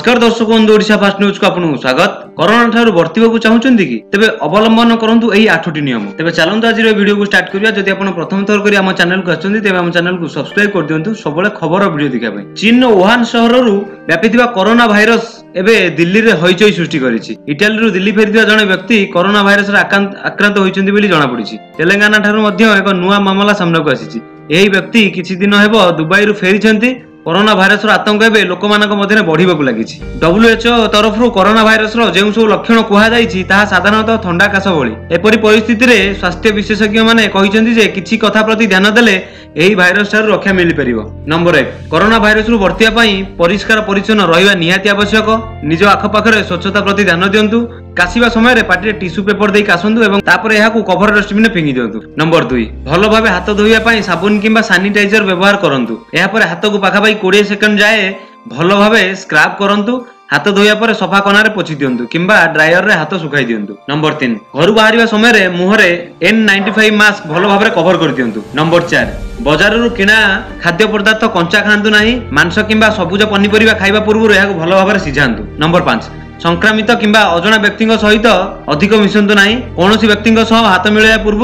नमस्कार दर्शक बंधु ओडिशा फास्ट न्यूज को आपको स्वागत। कोरोना ठारू बर्तिबाकू चाहूचंती कि तेबे अवलंबन करंतु एही 8टी नियम। तेबे चलंतु आज वीडियो को स्टार्ट करिया। जदि आपण प्रथम थर करी हम चैनल को आछंती तेबे हम चैनल को सब्सक्राइब कर दियंतु सबले खबर वीडियो देखा पय। चीन वुहान शहररू व्यापिथिबा कोरोना भाइरस एबे दिल्ली रे हइचई सृष्टि करिछि। इटाली रु दिल्ली फेरिथिबा जणे व्यक्ति कोरोना भाइरस रे आक्रांत होइचंती बोली जणा पडिछि। तेलंगाना ठारू मध्ये एक नुवा मामला सामना को आसीछि। एही व्यक्ति किछि दिन हेबो दुबई रु फेरिछंती। कोरोना भाइरस आतंक एवं लोक मध्य बढ़ा लगी। WHO तरफ कोरोना भाइरस जो सब लक्षण कहुई साधारणतः थंडा काश भली एपरी परिस्थिति रे स्वास्थ्य विशेषज्ञ माने कहिसेंती जे किछि कथा प्रति ध्यान देले एही भाइरस ठारू रक्षा मिल परिबो। नंबर 1 कोरोना भाइरस रु बर्तिया पई परिष्कार परिच्छन्न रहिबा निहाती आवश्यक। निज आखपाखरे स्वच्छता प्रति ध्यान दियंतु। काशिबा समय रे पाटी टिश्यू पेपर देई कासंतु एवं तापर एहाकू कवर डस्टबिन फिंगी दियंतु। नंबर 2 भलो भाबे हाथ धोइया पई साबुन किंबा सैनिटाइजर व्यवहार करंतु। एहा पर हाथ को पाखापाखि 20 सेकंड जाए भलो भाबे स्क्रब करंतु। हाथ धोइया पर सफा कनारे पोछि दियंतु किंबा ड्रायर रे हाथ सुखाई दियंतु। नंबर 3 घर बाहरिबा समय रे मुहरे N95 मास्क भलो भाबे कवर कर दियंतु। नंबर 4 बाजार रु किना खाद्य पदार्थ कंचा खांतु नाही। मांस किंबा सबुज पनिपरिबा खाइबा पूर्व एहाकू भलो भाबे सिझांतु। नंबर 5 संक्रमित किंबा अजणा व्यक्ति सहित अधिक मिशंतु नाही। कोनोसी व्यक्ति हाथ मिलया पूर्व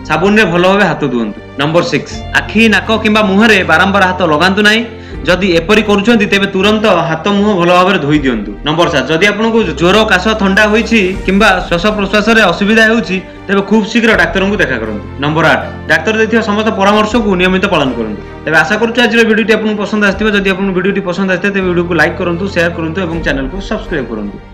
साबुन रे भलो भाबे हाथ धुवंतु। नंबर 6 आखि नाक किंबा मुहरे बारंबार हाथ लगांतु नाही। जदि एपरी करूछंती तेबे तुरंत हाथ मुह भलो भाबे धोई दियंतु। नंबर 7 जदि आपनको ज्वर काश ठंडा होईछि किंबा श्वास प्रश्वास रे असुविधा हेउछि तेबे खूब शीघ्र डाक्टर को देखा करंतु। नंबर 8 डाक्टर देथिबा समस्त परामर्श को नियमित पालन करंतु। तेबे आशा करूछु आज वीडियोटी आपनको पसंद आस्थिबा। जदि आपनको वीडियोटी पसंद आस्थे तेबे वीडियो को लाइक करंतु, शेयर करंतु एवं चैनल को सब्सक्राइब करंतु।